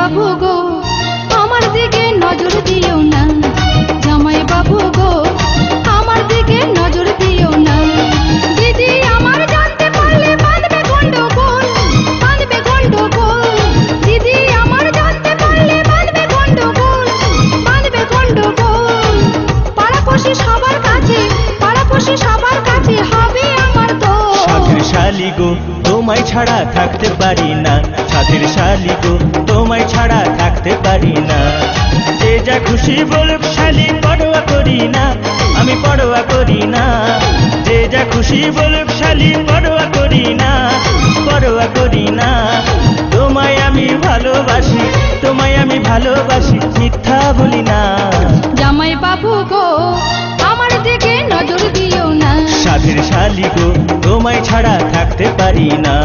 বাবু গো আমার দিকে নজর দিও না, জামাই বাবু গো আমার দিকে নজর দিও না। দিদি আমার জানতে পারলে বাঁধবে গন্ডগোল, বাঁধবে গন্ডগোল। দিদি আমার জানতে পারলে বাঁধবে গন্ডগোল, বাঁধবে গন্ডগোল। পাড়াপড়শি সবার কাছে, পাড়াপড়শি সবার কাছে হবে আমার তো। সাধের শালি গো তোমায় ছাড়া থাকতে পারি না, সাধের শালি গো তোমায় ছাড়া থাকতে পারি না। যে যা খুশি বলুক শালি পরোয়া করি না, আমি পরোয়া করি না। যে যা খুশি বলুক শালি পরোয়া করি না, পরোয়া করি না। তোমায় আমি ভালোবাসি, তোমায় আমি ভালোবাসি, মিথ্যা বলি না। জামাই বাবু গো আমার দিকে নজর দিও না, সাধের শালি গো তোমায় ছাড়া থাকতে পারি না।